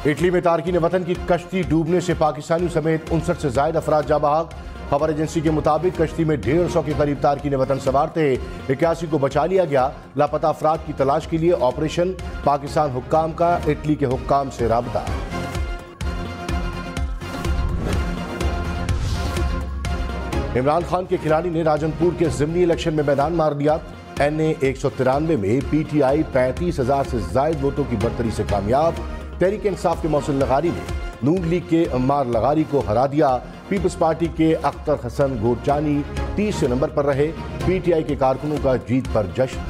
Italy में तारकीन वतन की कश्ती डूबने से पाकिस्तानियों समेत 59 से ज्यादा अफराद जा बहाक। खबर एजेंसी के मुताबिक कश्ती में 150 के करीब तारकीन वतन सवार थे। 81 को बचा लिया गया। लापता अफराद की तलाश के लिए ऑपरेशन। पाकिस्तान हुक्काम का इटली के हुक्काम से राबता। इमरान खान के खिलाड़ी ने राजनपुर के जिमनी इलेक्शन में मैदान मार दिया। NA 193 में PTI 35,000 से ज्यादा वोटों की बढ़तरी से कामयाब। तहरीक इंसाफ के मौसूल लगारी ने नून लीग के अम्मार लगारी को हरा दिया। पीपल्स पार्टी के अख्तर हसन गोरचानी 30 नंबर पर रहे। PTI के कारकुनों का जीत पर जश्न।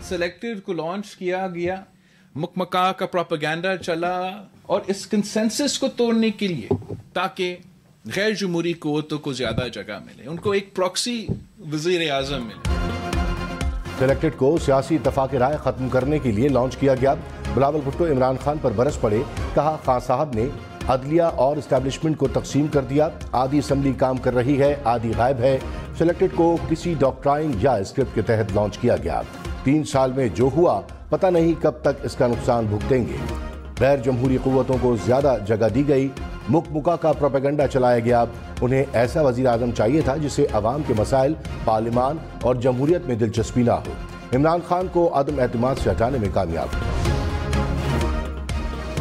सिलेक्टेड को लॉन्च किया गया, मुकमका का प्रोपेगेंडा चला और इस कंसेंसस को तोड़ने के लिए ताकि गैर जमहूरी कुव्वतों को ज्यादा जगह मिले, उनको एक प्रॉक्सी वजीर आजम मिले। सिलेक्टेड को सियासी इत्तफाक राय खत्म करने के लिए लॉन्च किया गया। बिलावल भुट्टो इमरान खान पर बरस पड़े। कहा खान साहब ने अदलिया और इस्टेब्लिशमेंट को तकसीम कर दिया। आधी असम्बली काम कर रही है, आधी गायब है। सिलेक्टेड को किसी डॉक्ट्राइन या स्क्रिप्ट के तहत लॉन्च किया गया। 3 साल में जो हुआ पता नहीं कब तक इसका नुकसान भुगतेंगे। गैर जमहूरी कुव्वतों को ज्यादा जगह दी गई। मुकमुका का प्रोपेगेंडा चलाया गया। उन्हें ऐसा वजीर आजम चाहिए था जिसे अवाम के मसाइल, पार्लिमान और जमहूरियत में दिलचस्पी ना हो। इमरान खान को अदम एतमाद से हटाने में कामयाब।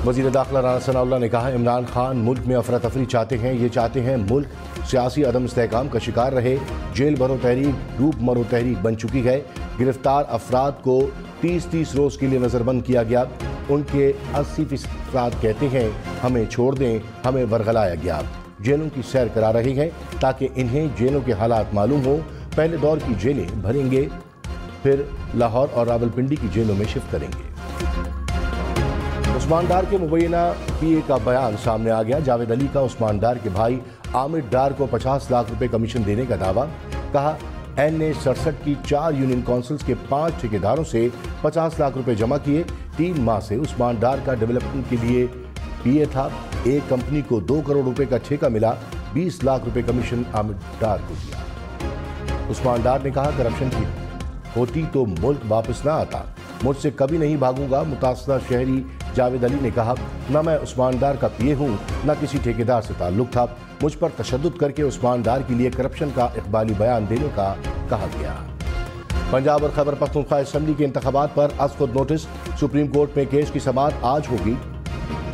वजीर दाखिला राना सनाउल्लाह ने कहा, इमरान खान मुल्क में अफरा तफरी चाहते हैं। ये चाहते हैं मुल्क सियासी अदम इस्तेहकाम का शिकार रहे। जेल भरो तहरीक डूब मरो तहरीक बन चुकी है। गिरफ्तार अफराद को 30-30 रोज के लिए नजरबंद किया गया। उनके 80% अफराद कहते हैं हमें छोड़ दें, हमें वरगलाया गया। जेलों की सैर करा रहे हैं ताकि इन्हें जेलों के हालात मालूम हो। पहले दौर की जेलें भरेंगे, फिर लाहौर और रावलपिंडी की जेलों में शिफ्ट करेंगे। उस्मान डार के मुबैना PA का बयान सामने आ गया। जावेद अली का उस्मान डार के भाई आमिर डार को 50 लाख रुपए कमीशन देने का दावा। कहा, NA 67 की 4 यूनियन काउंसिल्स के 5 ठेकेदारों से 50 लाख रुपए जमा किए। 3 माह से उस्मान डार का डेवलपमेंट के लिए PA था। एक कंपनी को 2 करोड़ रुपए का ठेका मिला। 20 लाख रुपए कमीशन आमिर डार को दिया। उस्मान डार ने कहा, करप्शन की होती तो मुल्क वापस ना आता। मुझसे कभी नहीं भागूंगा। मुतासरा शहरी जावेद अली ने कहा, न मैं उस्मान डार का PA हूं, न किसी ठेकेदार से ताल्लुक था। मुझ पर तशद्दुद करके उस्मान डार के लिए करप्शन का इकबाली बयान देने का कहा गया। पंजाब और खैबर पख्तूनख्वा असेंबली के इंतखाबात पर आज खुद नोटिस। सुप्रीम कोर्ट में केस की समाअत आज होगी।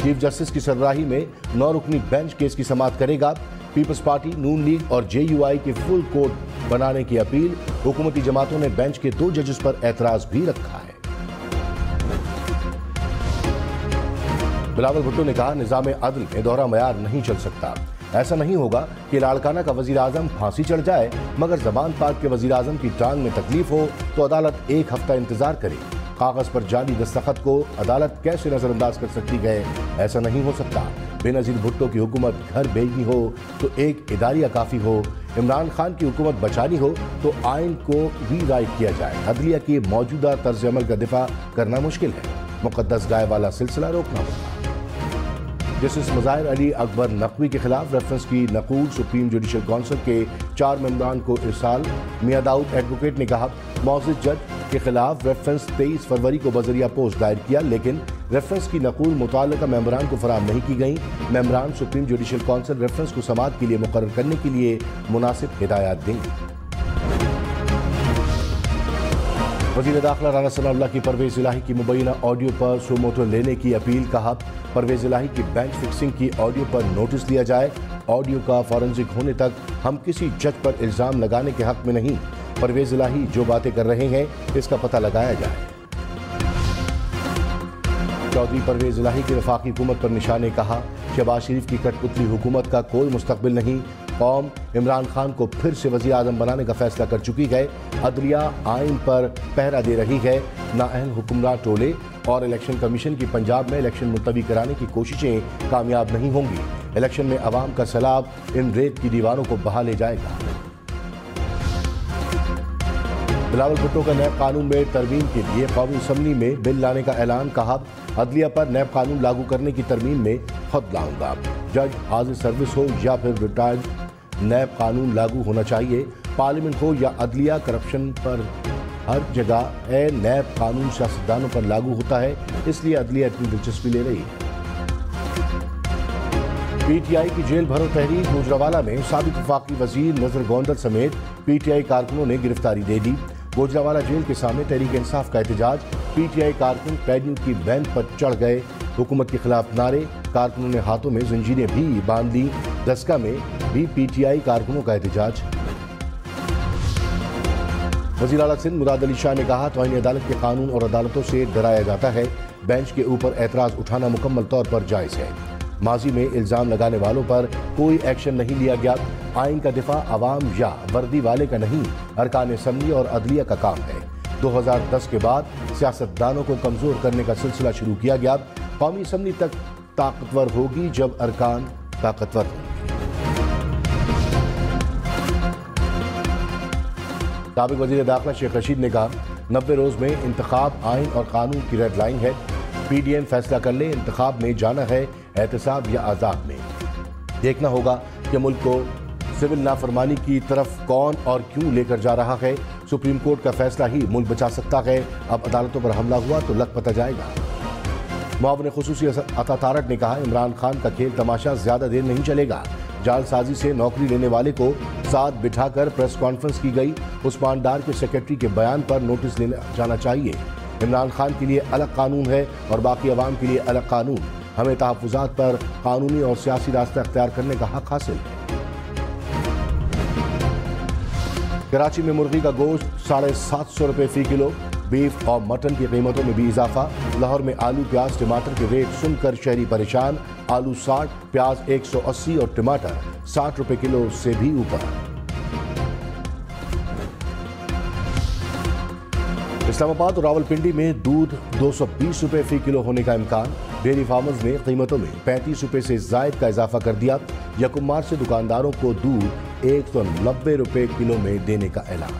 चीफ जस्टिस की सरबराही में 9 रुकनी बेंच केस की समाअत करेगा। पीपल्स पार्टी, नून लीग और JUI की फुल कोर्ट बनाने की अपील। हुकूमती जमातों ने बेंच के 2 जजेस पर एतराज भी रखा है। बिलावल भुट्टो ने कहा, निजाम अदल में दोहरा मयार नहीं चल सकता। ऐसा नहीं होगा कि लाड़काना का वजीर आजम फांसी चढ़ जाए मगर जबान पाक के वजीर आजम की टांग में तकलीफ हो तो अदालत 1 हफ्ता इंतजार करे। कागज पर जाली दस्तखत को अदालत कैसे नजरअंदाज कर सकती है? ऐसा नहीं हो सकता। बेनजीर भुट्टो की हुकूमत घर भेजनी हो तो एक इदारिया काफी हो। इमरान खान की हुकूमत बचानी हो तो आइन को रीराइट किया जाए। अदलिया की मौजूदा तर्ज अमल का दिफा करना मुश्किल है। मुकद्दस गाय वाला सिलसिला रोकना होगा। जस्टिस मुज़ाहिर अली अकबर नकवी के खिलाफ रेफरेंस की नकूल सुप्रीम जुडिशल काउंसिल के 4 मेंबरान को इरसाल। मियां दाऊद एडवोकेट ने कहा, मौजूद जज के खिलाफ रेफरेंस 23 फरवरी को बजरिया पोस्ट दायर किया लेकिन रेफरेंस की नकूल मुताल्लिका मेंबरान को फराहम नहीं की गई। मेंबरान सुप्रीम जुडिशल काउंसिल रेफरेंस को समाअत के लिए मुकर्रर करने के लिए मुनासिब हिदायत देंगे। वज़ीर दाखिला राना सनाउल्लाह की परवेज इलाही की मुबैना ऑडियो पर सुमोटो लेने की अपील। कहा, परवेज इलाही की बेंच फिक्सिंग की ऑडियो पर नोटिस लिया जाए। ऑडियो का फॉरेंसिक होने तक हम किसी जज पर इल्जाम लगाने के हक में नहीं। परवेज इलाही जो बातें कर रहे हैं इसका पता लगाया जाए। चौधरी परवेज इलाही की वफाकी हुकूमत पर निशाने। कहा, शहबाज शरीफ की कठपुतली हुकूमत का कोई मुस्तकबिल नहीं। कौम इमरान खान को फिर से वज़ीर आज़म बनाने का फैसला कर चुकी है। अदलिया आइन पर पहरा दे रही है। नाअहल हुक्मरान टोले और इलेक्शन कमीशन की पंजाब में इलेक्शन मुलतवी कराने की कोशिशें कामयाब नहीं होंगी। इलेक्शन में अवाम का सैलाब इन रेत की दीवारों को बहा ले जाएगा। बिलावल भुट्टो का नैब कानून में तरमीम के लिए कौमी असम्बली में बिल लाने का ऐलान। कहा, अदलिया पर नैब कानून लागू करने की तरमीम में खुद लाऊंगा। जज हाजिर सर्विस हो या फिर रिटायर्ड, नैब कानून लागू होना चाहिए। पार्लियामेंट हो या अदलिया, करप्शन पर हर जगह नैब कानून सियासतदानों पर लागू होता है, इसलिए अदलिया इतनी दिलचस्पी ले रही है। पीटीआई की जेल भरो तहरीक गुजरावाला में साबिक वफाकी वजीर नजर गोंदल समेत पीटीआई कारकुनों ने गिरफ्तारी दे दी। गुजरावाला जेल के सामने तहरीक इंसाफ का एहतजाज, पीटीआई कारकुन कैदियों की बैंच पर चढ़ गए, हुकूमत के खिलाफ नारे, कारकुनों ने हाथों में जंजीरें भी बांध ली। दस्का में भी पीटीआई कारकुनों का एहतजाज। वजीर आला सिंध मुराद अली शाह ने कहा, तौहीन अदालत के कानून और अदालतों से डराया जाता है, बेंच के ऊपर एतराज उठाना मुकम्मल तौर पर जायज है। माजी में इल्जाम लगाने वालों पर कोई एक्शन नहीं लिया गया। आइन का दिफा अवाम या वर्दी वाले का नहीं, अरकान असम्बली और अदलिया का काम है। 2010 के बाद सियासतदानों को कमजोर करने का सिलसिला शुरू किया गया। कौमी असम्बली तक ताकतवर होगी जब अरकान ताकतवर होंगे। साबिक वजीर दाखिला शेख रशीद ने कहा, 90 रोज में इंतखाब आइन और कानून की रेड लाइन है। पीडीएम फैसला कर ले, इंतखाब में जाना है एहतसाब या आजाद में। देखना होगा कि मुल्क को सिविल नाफरमानी की तरफ कौन और क्यों लेकर जा रहा है। सुप्रीम कोर्ट का फैसला ही मुल्क बचा सकता है। अब अदालतों पर हमला हुआ तो लग पता जाएगा। मुआविन खुसूसी अता तारक ने कहा, इमरान खान का खेल तमाशा ज्यादा देर नहीं चलेगा। जालसाजी से नौकरी लेने वाले को साथ बिठाकर प्रेस कॉन्फ्रेंस की गई। उस्मान डार के सेक्रेटरी के बयान पर नोटिस लेना जाना चाहिए। इमरान खान के लिए अलग कानून है और बाकी अवाम के लिए अलग कानून। हमें तहफ़्फ़ुज़ात पर कानूनी और सियासी रास्ता अख्तियार करने का हक हासिल है। कराची में मुर्गी का गोश्त 750 रुपये फी किलो। बीफ और मटन की कीमतों में भी इजाफा। लाहौर में आलू, प्याज, टमाटर के रेट सुनकर शहरी परेशान। आलू 60, प्याज 180 और टमाटर 60 रुपये किलो से भी ऊपर। इस्लामाबाद और रावलपिंडी में दूध 220 रुपये फी किलो होने का इम्कान। डेयरी फार्मर्स ने कीमतों में 35 रुपये से जायद का इजाफा कर दिया। यकुम मार्च से दुकानदारों को दूध 190 रुपये किलो में देने का ऐलान।